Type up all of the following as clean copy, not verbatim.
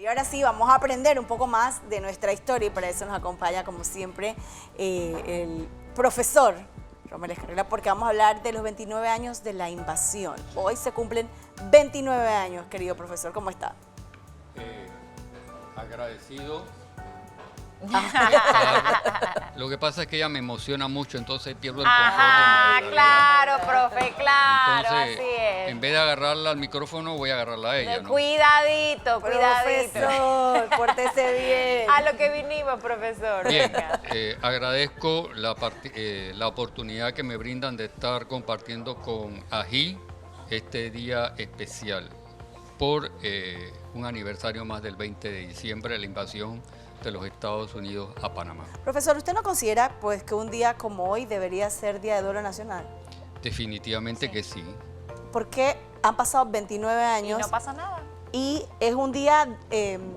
y ahora sí, vamos a aprender un poco más de nuestra historia y para eso nos acompaña, como siempre, el profesor Rommel Escarrera, porque vamos a hablar de los 29 años de la invasión. Hoy se cumplen 29 años, querido profesor. ¿Cómo está? Agradecido. Lo que pasa es que ella me emociona mucho, entonces pierdo el control. Ajá, claro, profe, claro, Entonces, así es. en vez de agarrarla al micrófono, voy a agarrarla a ella, ¿no? Cuidadito, cuidadito. Profesor, pórtese bien. A lo que vinimos, profesor. Bien, Venga. agradezco la oportunidad que me brindan de estar compartiendo con AGI este día especial por un aniversario más del 20 de diciembre de la invasión de los Estados Unidos a Panamá. Profesor, ¿usted no considera pues que un día como hoy debería ser Día de Duelo Nacional? Definitivamente que sí. Porque han pasado 29 años Y no pasa nada. y es un día,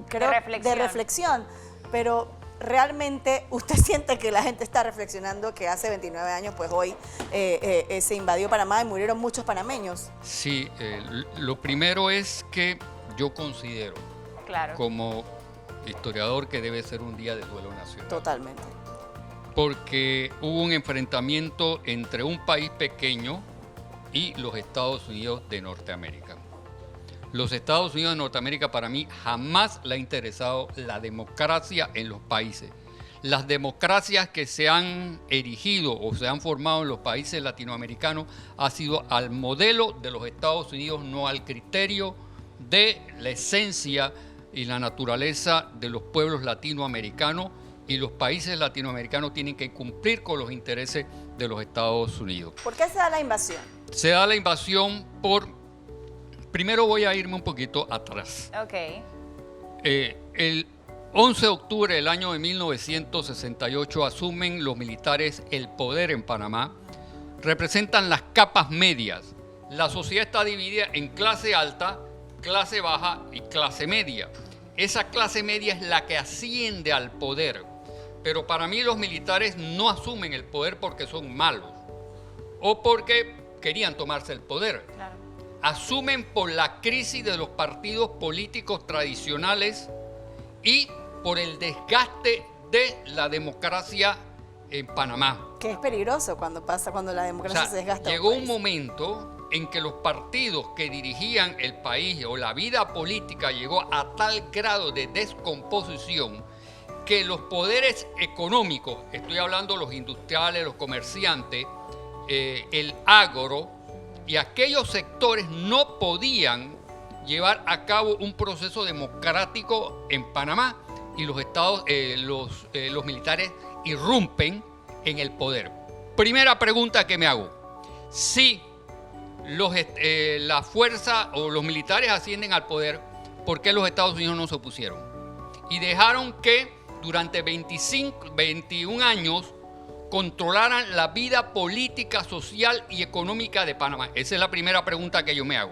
creo, de reflexión, pero realmente usted siente que la gente está reflexionando que hace 29 años, pues hoy se invadió Panamá y murieron muchos panameños. Sí, lo primero es que yo considero Claro. como historiador que debe ser un día de duelo nacional. Totalmente. Porque hubo un enfrentamiento entre un país pequeño y los Estados Unidos de Norteamérica. Los Estados Unidos de Norteamérica para mí jamás le ha interesado la democracia en los países. Las democracias que se han erigido o se han formado en los países latinoamericanos ha sido al modelo de los Estados Unidos, no al criterio de la esencia y la naturaleza de los pueblos latinoamericanos, y los países latinoamericanos tienen que cumplir con los intereses de los Estados Unidos. ¿Por qué se da la invasión? Se da la invasión por... Primero voy a irme un poquito atrás. Ok. El 11 de octubre del año de 1968 asumen los militares el poder en Panamá. Representan las capas medias. La sociedad está dividida en clase alta, clase baja y clase media. Esa clase media es la que asciende al poder. Pero para mí los militares no asumen el poder porque son malos o porque querían tomarse el poder. Claro. Asumen por la crisis de los partidos políticos tradicionales y por el desgaste de la democracia en Panamá. Que es peligroso cuando la democracia se desgasta. Llegó un momento en que los partidos que dirigían el país o la vida política llegó a tal grado de descomposición que los poderes económicos, estoy hablando de los industriales, los comerciantes, el agro y aquellos sectores no podían llevar a cabo un proceso democrático en Panamá y los militares irrumpen en el poder. Primera pregunta que me hago: si la fuerza o los militares ascienden al poder, ¿por qué los Estados Unidos no se opusieron? Y dejaron que durante 21 años controlaran la vida política, social y económica de Panamá. Esa es la primera pregunta que yo me hago.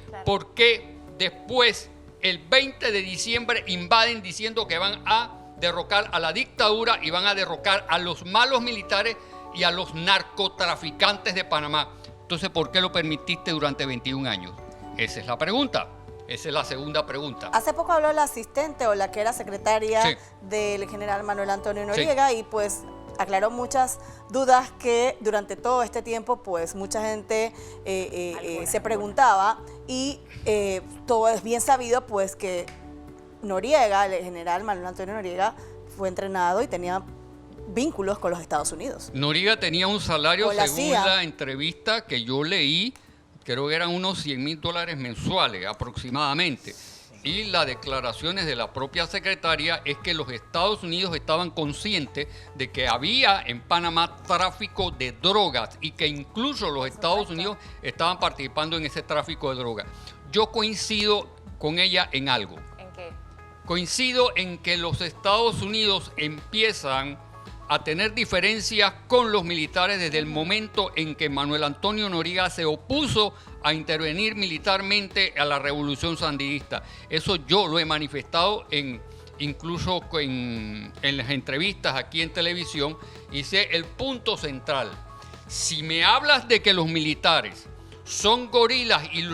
Claro. ¿Por qué después, el 20 de diciembre, invaden diciendo que van a derrocar a la dictadura y van a derrocar a los malos militares y a los narcotraficantes de Panamá? Entonces, ¿por qué lo permitiste durante 21 años? Esa es la pregunta. Esa es la segunda pregunta. Hace poco habló la asistente o la que era secretaria del general Manuel Antonio Noriega y pues aclaró muchas dudas que durante todo este tiempo pues mucha gente se preguntaba y todo es bien sabido pues que Noriega, el general Manuel Antonio Noriega, fue entrenado y tenía vínculos con los Estados Unidos. Noriega tenía un salario, según CIA. la entrevista que yo leí, creo que eran unos $100,000 mensuales aproximadamente. Y las declaraciones de la propia secretaria es que los Estados Unidos estaban conscientes de que había en Panamá tráfico de drogas y que incluso los Estados Unidos estaban participando en ese tráfico de drogas. Yo coincido con ella en algo. ¿En qué? Coincido en que los Estados Unidos empiezan a tener diferencias con los militares desde el momento en que Manuel Antonio Noriega se opuso a intervenir militarmente a la revolución sandinista. Eso yo lo he manifestado incluso en las entrevistas aquí en televisión, y sé el punto central. Si me hablas de que los militares son gorilas y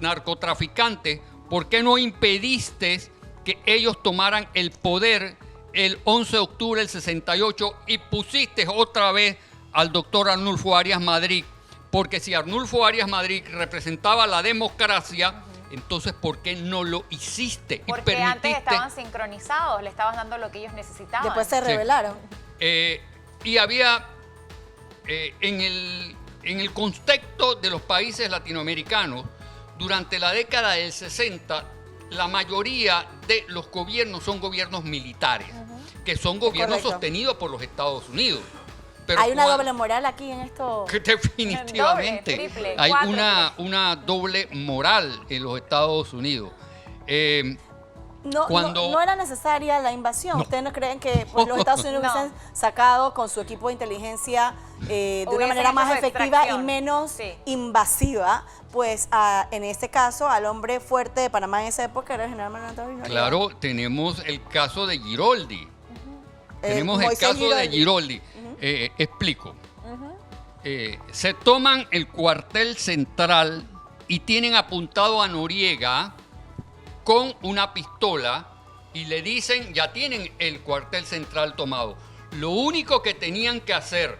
narcotraficantes, ¿por qué no impediste que ellos tomaran el poder el 11 de octubre del 68 y pusiste otra vez al doctor Arnulfo Arias Madrid, porque si Arnulfo Arias Madrid representaba la democracia, entonces ¿por qué no lo hiciste? Porque antes estaban sincronizados, le estabas dando lo que ellos necesitaban. Después se rebelaron. Y había en el contexto de los países latinoamericanos, durante la década del 60, la mayoría de los gobiernos son gobiernos militares, que son gobiernos sostenidos por los Estados Unidos. Pero hay una doble moral aquí en esto. Definitivamente. Doble, triple, hay cuádruple. una doble moral en los Estados Unidos. No era necesaria la invasión. ¿Ustedes no creen que pues, los Estados Unidos hubiesen sacado con su equipo de inteligencia de una manera más efectiva y menos invasiva? Pues en este caso, al hombre fuerte de Panamá en esa época era el general Manuel Antonio Noriega. Claro, tenemos el caso de Giroldi. Tenemos el caso de Giroldi. Explico. Se toman el cuartel central y tienen apuntado a Noriega con una pistola y le dicen, ya tienen el cuartel central tomado. Lo único que tenían que hacer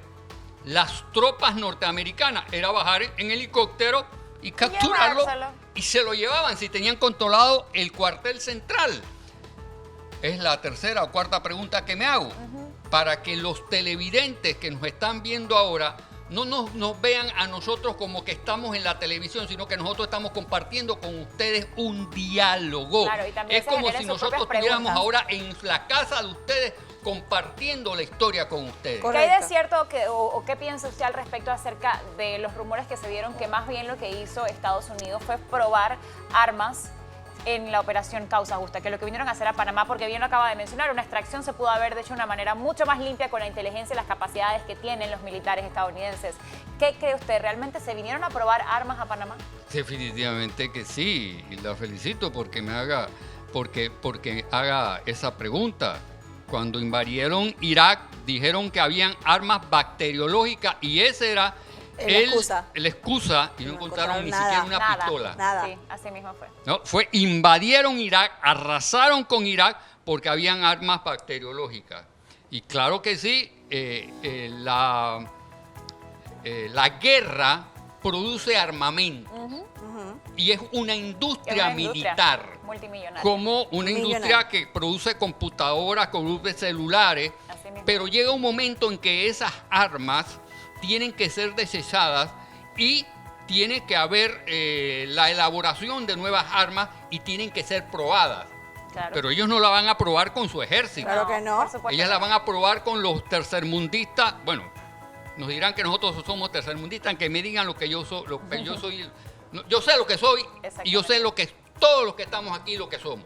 las tropas norteamericanas era bajar en helicóptero y capturarlo y se lo llevaban si tenían controlado el cuartel central. Es la tercera o cuarta pregunta que me hago. Para que los televidentes que nos están viendo ahora no nos vean a nosotros como que estamos en la televisión, sino que nosotros estamos compartiendo con ustedes un diálogo. Claro, y también es como si nosotros estuviéramos ahora en la casa de ustedes compartiendo la historia con ustedes. ¿Qué hay de cierto o qué piensa usted al respecto acerca de los rumores que se dieron que más bien lo que hizo Estados Unidos fue probar armas en la operación Causa Justa, que lo que vinieron a hacer a Panamá, porque bien lo acaba de mencionar, una extracción se pudo haber hecho de una manera mucho más limpia con la inteligencia y las capacidades que tienen los militares estadounidenses? ¿Qué cree usted? ¿Realmente se vinieron a probar armas a Panamá? Definitivamente que sí, y la felicito porque porque haga esa pregunta. Cuando invadieron Irak, dijeron que habían armas bacteriológicas y ese era la excusa y no encontraron ni siquiera una pistola. Nada. Sí, así mismo fue. No, invadieron Irak, arrasaron con Irak porque habían armas bacteriológicas. Y claro que sí, la guerra produce armamento. Y es una industria militar. Multimillonaria. Como una industria que produce computadoras, produce celulares. Pero llega un momento en que esas armas tienen que ser desechadas y tiene que haber la elaboración de nuevas armas y tienen que ser probadas. Claro. Pero ellos no la van a probar con su ejército. Claro que no. Ellas la van a probar con los tercermundistas. Bueno, nos dirán que nosotros somos tercermundistas, que me digan lo que yo soy. Yo sé lo que soy y yo sé lo que todos los que estamos aquí lo que somos.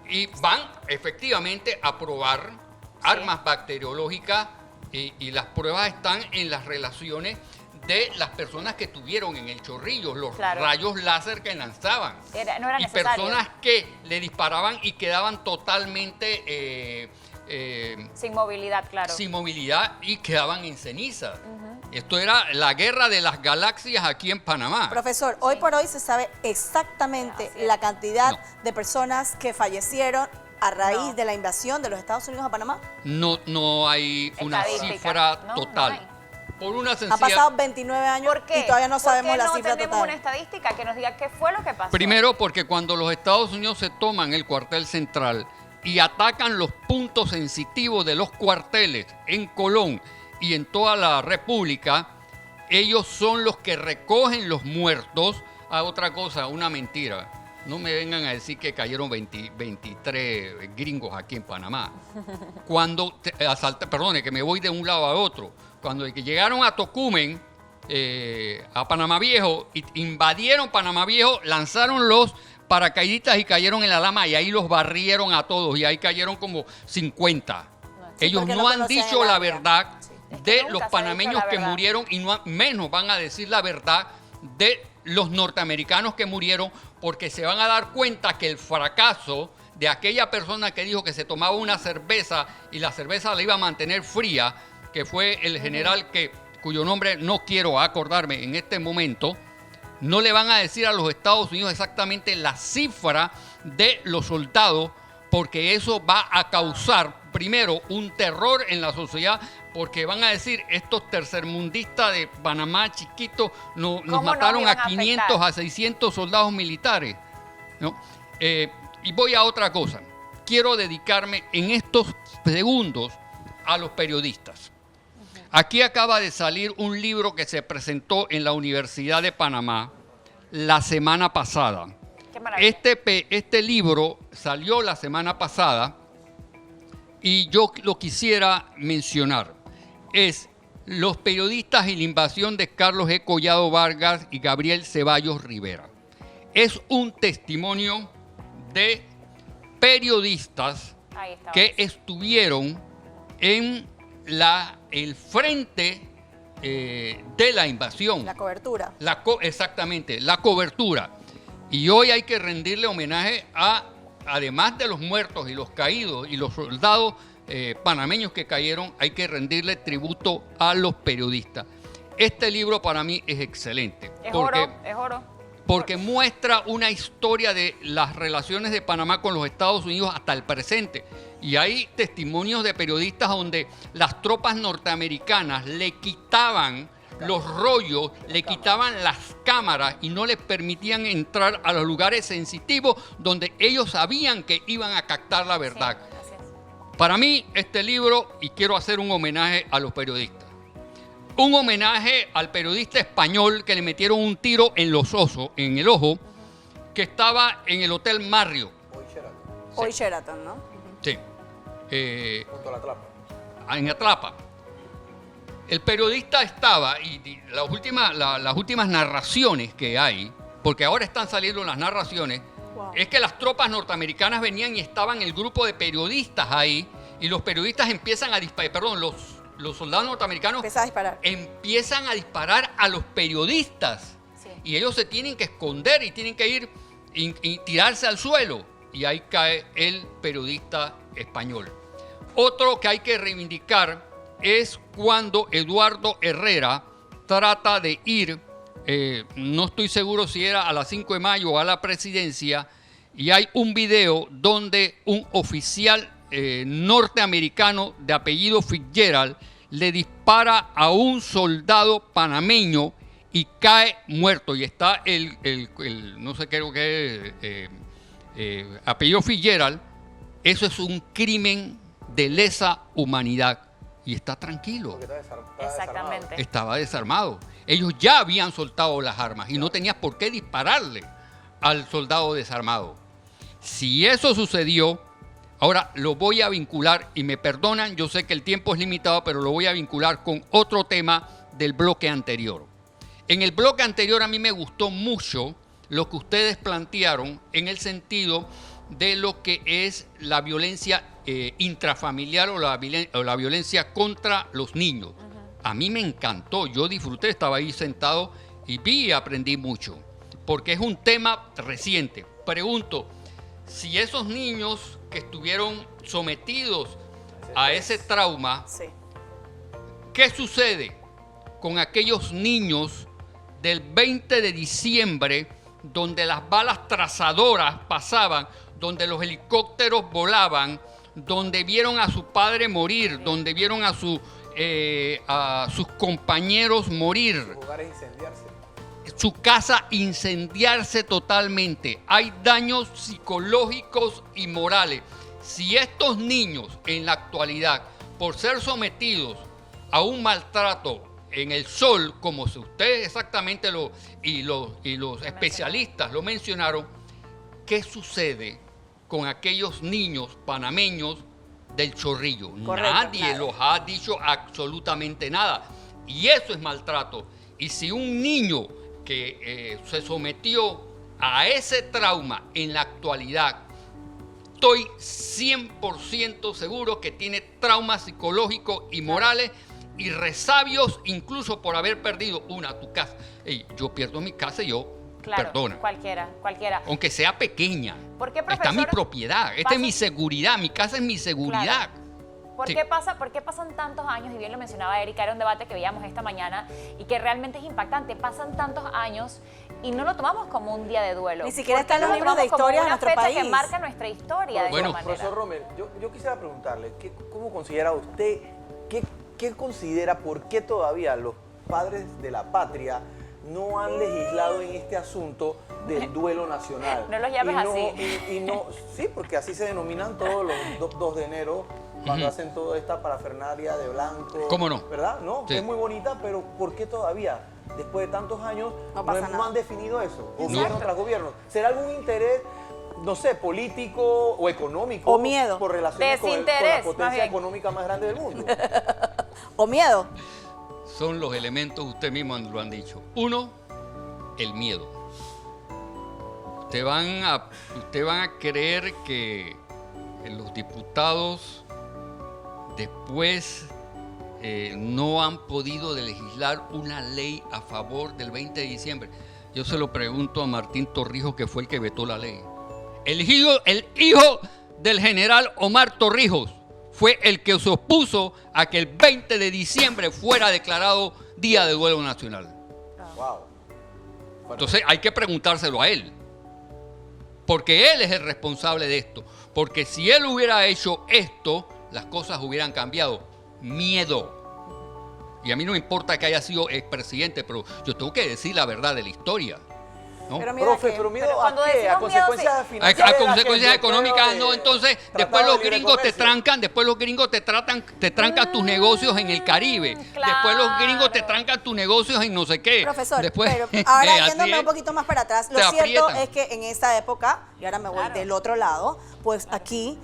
Y van efectivamente a probar armas bacteriológicas y las pruebas están en las relaciones de las personas que estuvieron en el Chorrillo, los rayos láser que lanzaban. No era y necesario. Personas que le disparaban y quedaban totalmente sin movilidad, claro. Sin movilidad y quedaban en ceniza. Esto era la guerra de las galaxias aquí en Panamá. Profesor, hoy por hoy se sabe exactamente la cantidad de personas que fallecieron a raíz de la invasión de los Estados Unidos a Panamá. No hay una cifra total. No hay. Por una sencilla... Han pasado 29 años y todavía no sabemos la cifra total. ¿Por qué no tenemos una estadística que nos diga qué fue lo que pasó? Primero, porque cuando los Estados Unidos se toman el cuartel central y atacan los puntos sensitivos de los cuarteles en Colón y en toda la República, ellos son los que recogen los muertos. Otra cosa, una mentira. No me vengan a decir que cayeron 23 gringos aquí en Panamá. Perdone, que me voy de un lado a otro. Cuando llegaron a Tocumen, a Panamá Viejo, invadieron Panamá Viejo, lanzaron los paracaidistas y cayeron en la lama y ahí los barrieron a todos y ahí cayeron como 50. Ellos no han dicho la verdad de los panameños que murieron y menos van a decir la verdad de los norteamericanos que murieron, porque se van a dar cuenta que el fracaso de aquella persona que dijo que se tomaba una cerveza y la cerveza la iba a mantener fría, que fue el general cuyo nombre no quiero acordarme en este momento, no le van a decir a los Estados Unidos exactamente la cifra de los soldados, porque eso va a causar, primero, un terror en la sociedad, porque van a decir, estos tercermundistas de Panamá chiquitos nos mataron a 500, a 600 soldados militares, ¿no? Y voy a otra cosa. Quiero dedicarme en estos segundos a los periodistas. Aquí acaba de salir un libro que se presentó en la Universidad de Panamá la semana pasada. Qué maravilla. Este libro salió la semana pasada y yo lo quisiera mencionar. Es Los periodistas y la invasión de Carlos E. Collado Vargas y Gabriel Ceballos Rivera. Es un testimonio de periodistas que estuvieron en el frente de la invasión. La cobertura. Exactamente, la cobertura. Y hoy hay que rendirle homenaje además de los muertos y los caídos y los soldados panameños que cayeron, hay que rendirle tributo a los periodistas. Este libro para mí es excelente. Es oro. Porque muestra una historia de las relaciones de Panamá con los Estados Unidos hasta el presente. Y hay testimonios de periodistas donde las tropas norteamericanas le quitaban los rollos, le quitaban las cámaras y no les permitían entrar a los lugares sensitivos donde ellos sabían que iban a captar la verdad. Sí, así es. Para mí, este libro, y quiero hacer un homenaje a los periodistas. Un homenaje al periodista español que le metieron un tiro en el ojo, que estaba en el Hotel Marriott. Hoy Sheraton, ¿no? Sí. Junto a la Atlapa. En Atlapa. El periodista estaba, y las últimas narraciones que hay, porque ahora están saliendo las narraciones, es que las tropas norteamericanas venían y estaban el grupo de periodistas ahí, y los periodistas empiezan a disparar, los soldados norteamericanos empiezan a disparar a los periodistas. Sí. Y ellos se tienen que esconder y tienen que ir y tirarse al suelo. Y ahí cae el periodista español. Otro que hay que reivindicar es cuando Eduardo Herrera trata de ir, no estoy seguro si era a las 5 de mayo o a la presidencia, y hay un video donde un oficial norteamericano de apellido Fitzgerald le dispara a un soldado panameño y cae muerto. Y está no sé, creo que apellido Fitzgerald. Eso es un crimen de lesa humanidad. Y está tranquilo. Exactamente. Estaba desarmado. Ellos ya habían soltado las armas y no tenías por qué dispararle al soldado desarmado. Si eso sucedió, ahora lo voy a vincular, y me perdonan, yo sé que el tiempo es limitado, pero lo voy a vincular con otro tema del bloque anterior. En el bloque anterior a mí me gustó mucho lo que ustedes plantearon en el sentido de lo que es la violencia intrafamiliar o la violencia contra los niños. A mí me encantó, yo disfruté, estaba ahí sentado y vi y aprendí mucho, porque es un tema reciente. Pregunto, si esos niños que estuvieron sometidos a ese trauma, Sí. ¿qué sucede con aquellos niños del 20 de diciembre donde las balas trazadoras pasaban, donde los helicópteros volaban, donde vieron a su padre morir, donde vieron a sus compañeros morir? Sus hogares incendiarse. Su casa incendiarse totalmente. Hay daños psicológicos y morales. Si estos niños en la actualidad, por ser sometidos a un maltrato en el sol, como si ustedes exactamente los especialistas lo mencionaron, ¿qué sucede con aquellos niños panameños del Chorrillo? Correcto, Nadie claro. los ha dicho absolutamente nada. Y eso es maltrato. Y si un niño que se sometió a ese trauma en la actualidad, estoy 100% seguro que tiene traumas psicológicos y morales y resabios, incluso por haber perdido tu casa. Yo pierdo mi casa y yo, Claro, perdona. cualquiera. Aunque sea pequeña. ¿Por qué, Está profesor, mi propiedad, esta es mi seguridad, mi casa es mi seguridad. ¿Por Sí. qué pasan tantos años? Y bien lo mencionaba Erika, era un debate que veíamos esta mañana y que realmente es impactante. Pasan tantos años y no lo tomamos como un día de duelo. Ni siquiera está en los lo libros de tomamos como historia de una nuestro fecha país. que marca nuestra historia de Bueno, esa manera. Profesor Rommel, yo quisiera preguntarle, ¿cómo considera usted, qué considera, por qué todavía los padres de la patria no han legislado en este asunto del duelo nacional? No los llames así. Sí, porque así se denominan todos los 2 de enero, cuando hacen toda esta parafernalia de blanco. ¿Cómo no? ¿Verdad? No, Sí. es muy bonita, pero ¿por qué todavía, después de tantos años, pasa no nada. han definido eso? Gobierno tras gobierno. ¿Será algún interés, no sé, político o económico? O miedo. Por relaciones con la Desinterés, más potencia bien. económica más grande del mundo. O miedo. Son los elementos, usted mismo lo han dicho. Uno, el miedo. Ustedes van a creer que los diputados después no han podido legislar una ley a favor del 20 de diciembre. Yo se lo pregunto a Martín Torrijos, que fue el que vetó la ley. El hijo del general Omar Torrijos fue el que se opuso a que el 20 de diciembre fuera declarado Día de Duelo Nacional. Wow. Entonces hay que preguntárselo a él, porque él es el responsable de esto. Porque si él hubiera hecho esto, las cosas hubieran cambiado. Miedo. Y a mí no me importa que haya sido expresidente, pero yo tengo que decir la verdad de la historia, ¿no? Pero mira Profe, que- pero miedo pero cuando a qué? ¿A decimos miedo, consecuencias A financieras? consecuencias que el económicas, bloqueo no. de Entonces, Tratado después de los Libre gringos te Comercio? trancan, después los gringos te trancan tus negocios en el Caribe. Después los gringos te claro. trancan tus negocios en no sé qué. Profesor, Después, pero ahora así yéndome es. un poquito más para atrás, lo Te cierto aprietan. es que en esa época, y ahora me voy Claro. del otro lado, pues aquí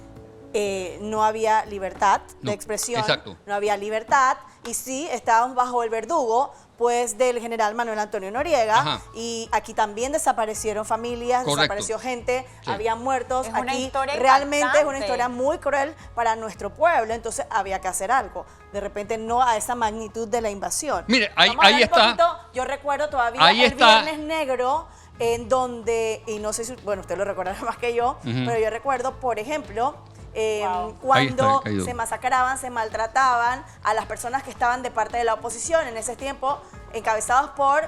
no había libertad No, de expresión, exacto. no había libertad, y sí estábamos bajo el verdugo pues del general Manuel Antonio Noriega, Ajá. y aquí también desaparecieron familias, Correcto. desapareció gente, Sí. habían muertos. Es una Aquí historia realmente es una impactante. historia muy cruel para nuestro pueblo, entonces había que hacer algo. De repente no a esa magnitud de la invasión. Mire, ahí Vamos a hablar un está. poquito, yo recuerdo todavía Ahí el está. Viernes Negro, en donde, y no sé si, bueno, usted lo recordará más que yo, pero yo recuerdo, por ejemplo, Wow. cuando Ahí está, caído. se masacraban, se maltrataban a las personas que estaban de parte de la oposición, en ese tiempo encabezados por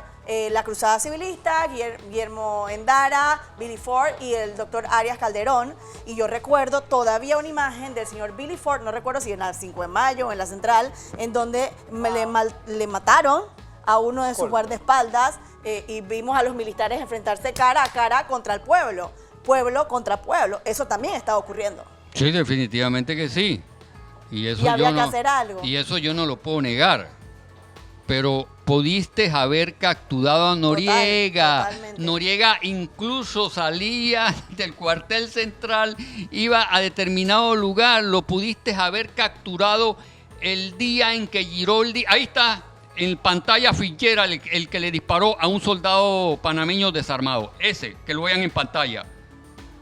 la Cruzada Civilista, Guillermo Endara, Billy Ford y el doctor Arias Calderón. Y yo recuerdo todavía una imagen del señor Billy Ford, no recuerdo si en la 5 de mayo o en la Central, en donde le mataron a uno de sus guardaespaldas y vimos a los militares enfrentarse cara a cara contra el pueblo, pueblo contra pueblo. Eso también está ocurriendo. Sí, definitivamente que sí. Y eso Y había yo que no, hacer algo. Y eso yo no lo puedo negar. Pero pudiste haber capturado a Noriega. totalmente. Noriega incluso salía del cuartel central, iba a determinado lugar. Lo pudiste haber capturado el día en que Giroldi... Ahí está, en pantalla Fitzgerald, el que le disparó a un soldado panameño desarmado. Ese, que lo vean en pantalla.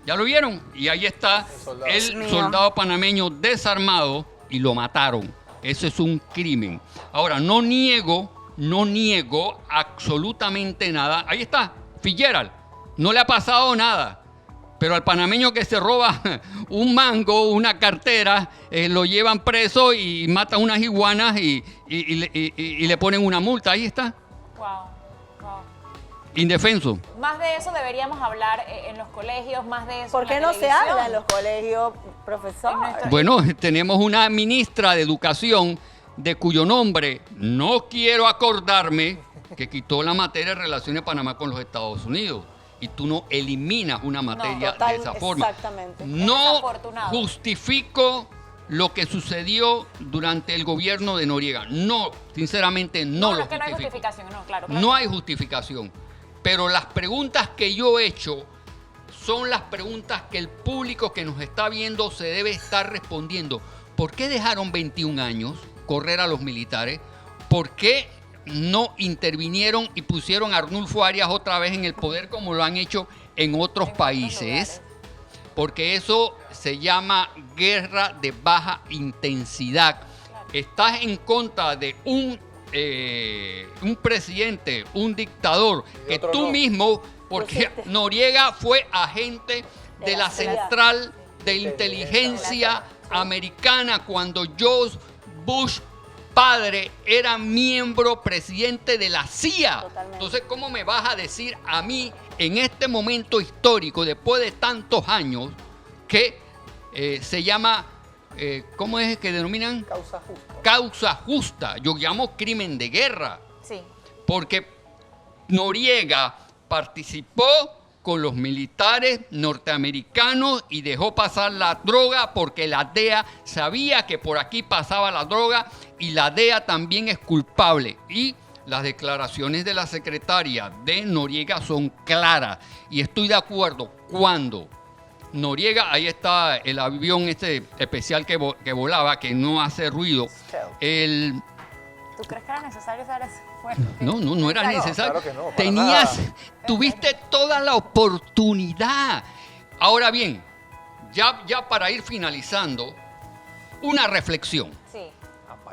¿Ya lo vieron? Y ahí está Dios el mío. soldado panameño desarmado y lo mataron. Eso es un crimen. Ahora, no niego absolutamente nada. Ahí está, Fitzgerald. No le ha pasado nada. Pero al panameño que se roba un mango, una cartera, lo llevan preso y matan unas iguanas y le ponen una multa. Ahí está, Wow, wow. indefenso. Más de eso deberíamos hablar en los colegios, más de eso ¿Por en qué la no se televisión. habla en los colegios, profesor? En nuestro- Bueno, tenemos una ministra de Educación de cuyo nombre no quiero acordarme, que quitó la materia de relaciones de Panamá con los Estados Unidos. Y tú no eliminas una materia total, de esa forma. exactamente. No Desafortunado. justifico lo que sucedió durante el gobierno de Noriega. No, sinceramente no No, lo es que no hay justifico. justificación, no, claro. No hay justificación. Pero las preguntas que yo he hecho son las preguntas que el público que nos está viendo se debe estar respondiendo. ¿Por qué dejaron 21 años correr a los militares? ¿Por qué no intervinieron y pusieron a Arnulfo Arias otra vez en el poder como lo han hecho en otros países? Porque eso se llama guerra de baja intensidad. Estás en contra de un presidente, un dictador, que otro tú no. mismo, porque Noriega fue agente de la Central de Inteligencia Americana cuando George Bush padre era miembro presidente de la CIA. Totalmente. Entonces, ¿cómo me vas a decir a mí en este momento histórico, después de tantos años, que se llama, ¿cómo es que denominan? Causa justa. Causa justa. Yo llamo crimen de guerra. Sí. Porque Noriega participó con los militares norteamericanos y dejó pasar la droga porque la DEA sabía que por aquí pasaba la droga y la DEA también es culpable. Y las declaraciones de la secretaria de Noriega son claras y estoy de acuerdo. Cuando Noriega, ahí está el avión este especial que volaba, que no hace ruido. ¿Tú crees que era necesario saber eso? Bueno, No era necesario. Claro que no, para nada. Tuviste toda la oportunidad. Ahora bien, ya para ir finalizando, una reflexión. sí.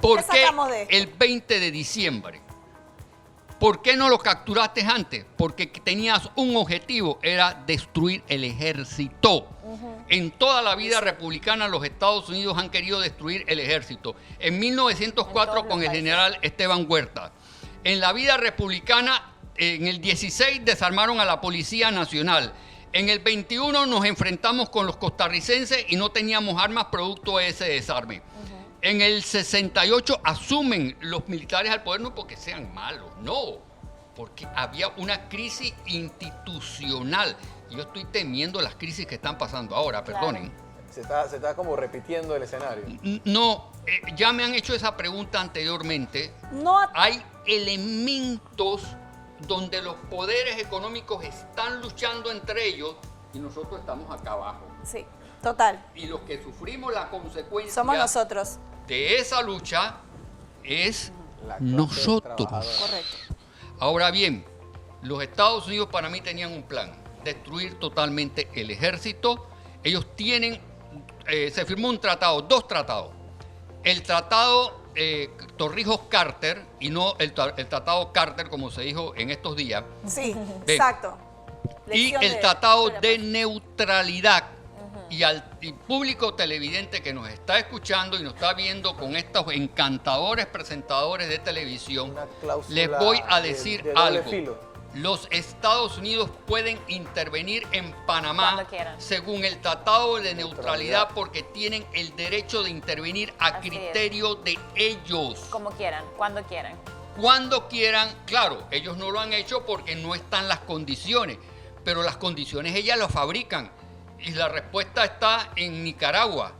¿Por ¿Qué qué sacamos de esto? el 20 de diciembre? ¿Por qué no lo capturaste antes? Porque tenías un objetivo, era destruir el ejército. En toda la vida republicana los Estados Unidos han querido destruir el ejército. En 1904 con el general Esteban Huerta. En la vida republicana, en el 16 desarmaron a la Policía Nacional. En el 21 nos enfrentamos con los costarricenses y no teníamos armas producto de ese desarme. En el 68 asumen los militares al poder no porque sean malos, no, porque había una crisis institucional. Yo estoy temiendo las crisis que están pasando ahora, perdonen. Se está como repitiendo el escenario. No, ya me han hecho esa pregunta anteriormente. No, Hay elementos donde los poderes económicos están luchando entre ellos y nosotros estamos acá abajo. sí, total. Y los que sufrimos la consecuencia Somos nosotros. de esa lucha es La clase nosotros. trabajadora. Correcto. Ahora bien, los Estados Unidos para mí tenían un plan, destruir totalmente el ejército. Ellos tienen, se firmó un tratado, dos tratados. El tratado Torrijos-Carter y no el tratado Carter, como se dijo en estos días. Sí, Ven. exacto. Y Lección el de tratado historia, de neutralidad. Y al público televidente que nos está escuchando y nos está viendo con estos encantadores presentadores de televisión, Una cláusula les voy a de decir doble algo. filo. Los Estados Unidos pueden intervenir en Panamá Cuando quieran. según el tratado de neutralidad porque tienen el derecho de intervenir a Así es. criterio de ellos. Como quieran, cuando quieran. Cuando quieran, claro, ellos no lo han hecho porque no están las condiciones, pero las condiciones ellas lo fabrican. Y la respuesta está en Nicaragua.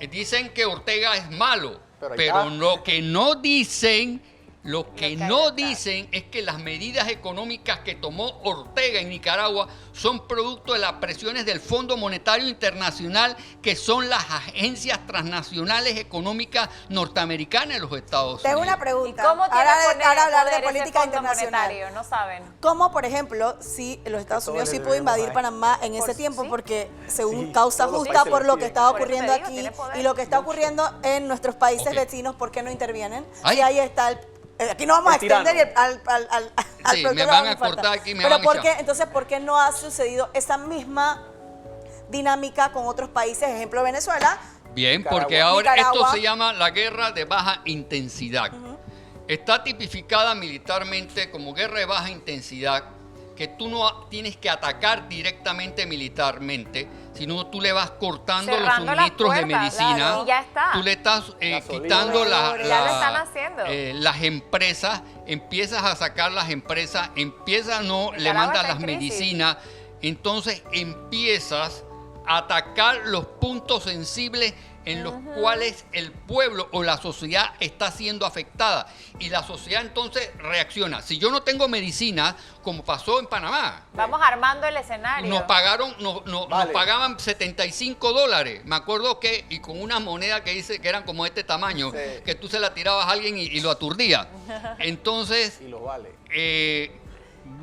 Sí. Dicen que Ortega es malo, Pero ahí pero está. lo que no dicen, que no hay detrás. dicen es que las medidas económicas que tomó Ortega en Nicaragua son producto de las presiones del Fondo Monetario Internacional, que son las agencias transnacionales económicas norteamericanas de los Estados Tengo Unidos. una pregunta. ¿Y cómo tiene ahora hablar de poder ese política fondo internacional. monetario? No saben. ¿Cómo, por ejemplo, si los Estados todos Unidos le sí pudo debemos invadir a él. Panamá en ese Por- tiempo? sí. Porque según Sí, causa todos los justa países por le lo que piden. estaba Por eso te ocurriendo digo, aquí tiene poder. y lo que está ocurriendo en nuestros países Ok. vecinos, ¿por qué no intervienen? Ay. Si ahí está el... aquí no vamos a El tirano. extender y al Sí, productor me le van va a falta. cortar aquí, me Pero van a ¿por qué? echar. Entonces, ¿por qué no ha sucedido esa misma dinámica con otros países? Ejemplo, Venezuela. Bien, Nicaragua. porque ahora Nicaragua. esto se llama la guerra de baja intensidad. Está tipificada militarmente como guerra de baja intensidad, que tú no tienes que atacar directamente militarmente, sino tú le vas cortando los Cerrando las suministros de puertas, medicina. claro, y ya está. Tú le estás Gasolina. quitando Ya lo están haciendo. las empresas, empiezas a sacar las empresas, le Nicaragua mandas está las en crisis. medicinas, entonces empiezas a atacar los puntos sensibles en los cuales el pueblo o la sociedad está siendo afectada. Y la sociedad entonces reacciona. Si yo no tengo medicina, como pasó en Panamá, Vamos armando el escenario. nos pagaron, Vale. nos pagaban $75, me acuerdo que, y con una moneda que dice que eran como este tamaño, Sí. que tú se la tirabas a alguien y lo aturdía. Entonces, Y los vale.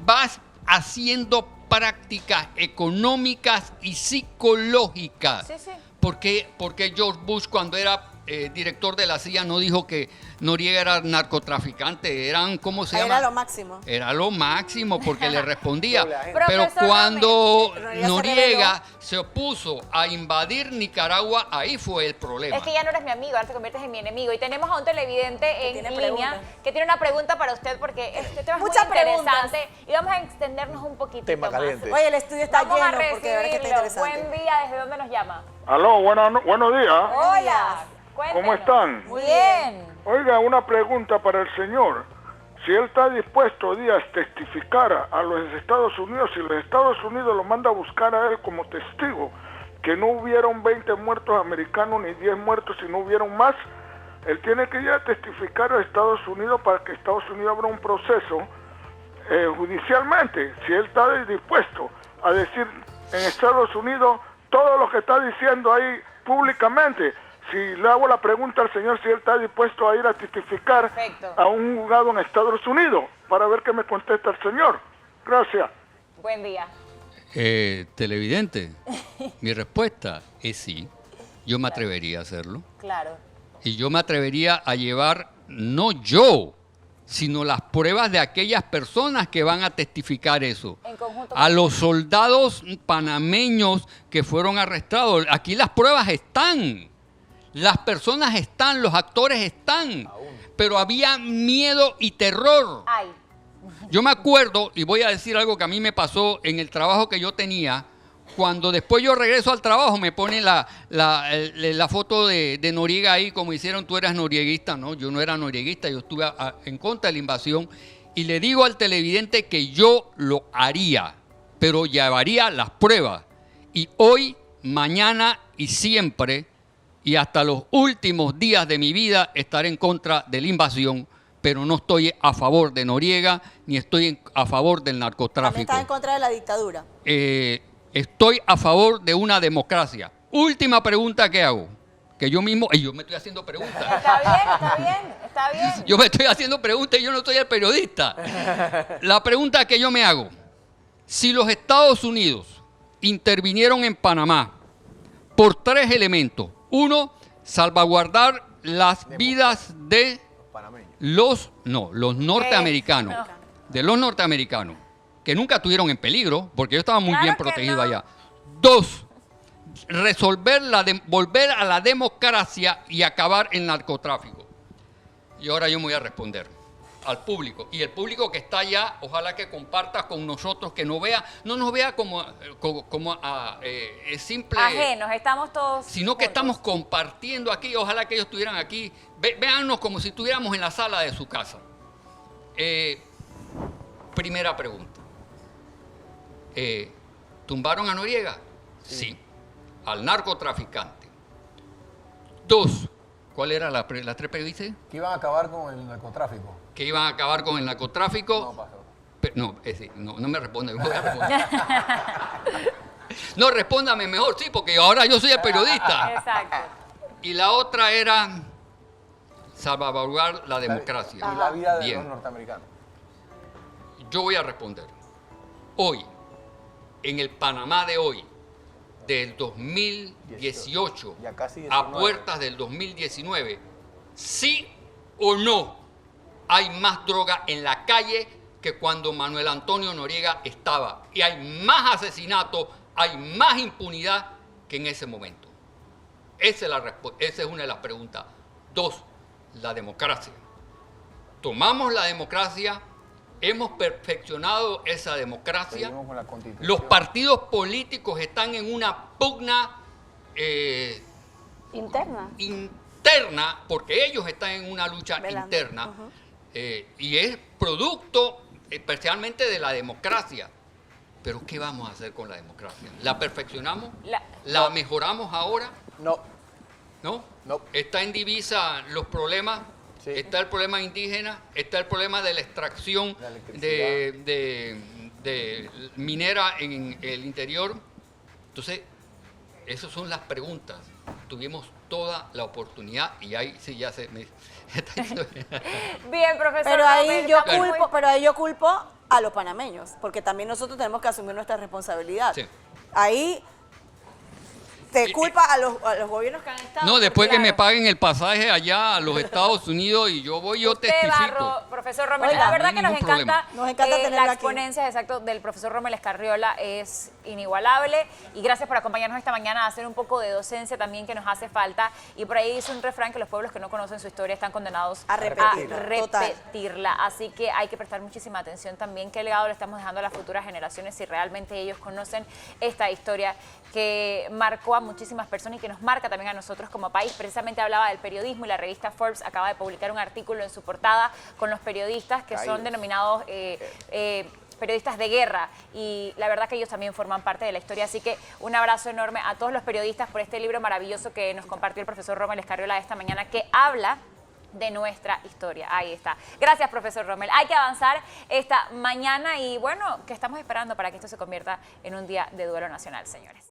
vas haciendo prácticas económicas y psicológicas Sí, sí. ¿Por qué George Bush, cuando era director de la CIA, no dijo que Noriega era narcotraficante? Eran, ¿cómo se llama? Era lo máximo. Era lo máximo porque le respondía. Pero Profesor cuando Noriega se Noriega se opuso a invadir Nicaragua, ahí fue el problema. Es que ya no eres mi amigo, ahora te conviertes en mi enemigo. Y tenemos a un televidente en tiene línea preguntas. que tiene una pregunta para usted porque este tema es Muchas muy interesante y vamos a extendernos un poquito Tema más. caliente. Oye, el estudio está Vamos a lleno porque de verdad que está recibirlo. interesante. Buen día, ¿desde dónde nos llama? Aló, buenos días. Hola, cuéntenos. ¿Cómo están? Muy bien. Oiga, una pregunta para el señor. Si él está dispuesto, Díaz, testificar a los Estados Unidos, si los Estados Unidos lo manda a buscar a él como testigo, que no hubieron 20 muertos americanos ni 10 muertos, si no hubieron más, él tiene que ir a testificar a Estados Unidos para que Estados Unidos abra un proceso judicialmente. Si él está dispuesto a decir en Estados Unidos todo lo que está diciendo ahí públicamente. Si le hago la pregunta al señor si él está dispuesto a ir a testificar Perfecto. a un juzgado en Estados Unidos, para ver qué me contesta el señor. Gracias. Buen día. Televidente, mi respuesta es sí. Yo me atrevería a hacerlo. Claro. Y yo me atrevería a llevar, no yo, sino las pruebas de aquellas personas que van a testificar eso. En conjunto A con- los soldados panameños que fueron arrestados. Aquí las pruebas están. Las personas están, los actores están. Pero había miedo y terror. Ay, Yo me acuerdo, y voy a decir algo que a mí me pasó en el trabajo que yo tenía, cuando después yo regreso al trabajo me ponen la foto de Noriega ahí, como hicieron, tú eras norieguista. No, yo no era norieguista, yo estuve en contra de la invasión, y le digo al televidente que yo lo haría, pero llevaría las pruebas. Y hoy, mañana y siempre, y hasta los últimos días de mi vida, estaré en contra de la invasión, pero no estoy a favor de Noriega, ni estoy a favor del También narcotráfico. está en contra de la dictadura. Estoy a favor de una democracia. Última pregunta que hago, que yo mismo, y yo me estoy haciendo preguntas. está bien, está bien, está bien. Yo me estoy haciendo preguntas y yo no soy el periodista. La pregunta que yo me hago, si los Estados Unidos intervinieron en Panamá por 3 elementos. Uno, salvaguardar las vidas de Panameño. los norteamericanos, No. de los norteamericanos, que nunca estuvieron en peligro, porque yo estaba muy Claro bien que protegido no. allá. 2, volver a la democracia y acabar el narcotráfico. Y ahora yo me voy a responder al público. Y el público que está allá, ojalá que comparta con nosotros, que no nos vea como simple... Ajenos, estamos todos. Sino que juntos. estamos compartiendo aquí, ojalá que ellos estuvieran aquí, véannos como si estuviéramos en la sala de su casa. Primera pregunta. ¿Tumbaron a Noriega? Sí. Al narcotraficante. 2, ¿cuál era las 3 preguntas? Que iban a acabar con el narcotráfico. Que iban a acabar con el narcotráfico. No pasó. No me responde. Voy a responder. No, respóndame mejor, sí, porque ahora yo soy el periodista. Exacto. Y la otra era salvaguardar la democracia. Y la vida de Bien. los norteamericanos. Yo voy a responder. Hoy, en el Panamá de hoy, del 2018, Ya casi a 19. puertas del 2019, sí o no hay más droga en la calle que cuando Manuel Antonio Noriega estaba. Y hay más asesinatos, hay más impunidad que en ese momento. Esa es una de las preguntas. 2, la democracia. Tomamos la democracia, hemos perfeccionado esa democracia. Seguimos con la Constitución. Los partidos políticos están en una pugna Interna. interna, porque ellos están en una lucha Velando. interna, Ujú. y es producto especialmente de la democracia. Pero ¿qué vamos a hacer con la democracia? ¿La perfeccionamos? ¿La mejoramos ahora? No, ¿No? No. Está en divisa los problemas. Sí. Está el problema indígena, está el problema de la extracción La electricidad. de minera en el interior. Entonces, esas son las preguntas. Tuvimos toda la oportunidad y ahí sí ya se me está diciendo- Bien, profesor. Pero ahí Gómez, yo estamos muy- culpo, pero ahí yo culpo a los panameños, porque también nosotros tenemos que asumir nuestra responsabilidad. Sí. Ahí te culpa a los gobiernos que han estado. No, después que me claro. paguen el pasaje allá a los Estados Unidos y yo voy, yo Usted testifico. va, profesor Rommel, Oiga, la verdad no que hay nos ningún encanta, problema. Nos encanta tenerlo la aquí. exponencia exacto del profesor Rommel Escarriola es inigualable y gracias por acompañarnos esta mañana a hacer un poco de docencia también que nos hace falta y por ahí dice un refrán que los pueblos que no conocen su historia están condenados A repetirla. repetirla. Así que hay que prestar muchísima atención también qué legado le estamos dejando a las futuras generaciones si realmente ellos conocen esta historia que marcó a muchísimas personas y que nos marca también a nosotros como país. Precisamente hablaba del periodismo y la revista Forbes acaba de publicar un artículo en su portada con los periodistas que son denominados periodistas de guerra y la verdad que ellos también forman parte de la historia, así que un abrazo enorme a todos los periodistas por este libro maravilloso que nos compartió el profesor Rommel Escarriola esta mañana que habla de nuestra historia. Ahí está. Gracias, profesor Rommel. Hay que avanzar esta mañana y bueno, ¿qué estamos esperando para que esto se convierta en un día de duelo nacional, señores?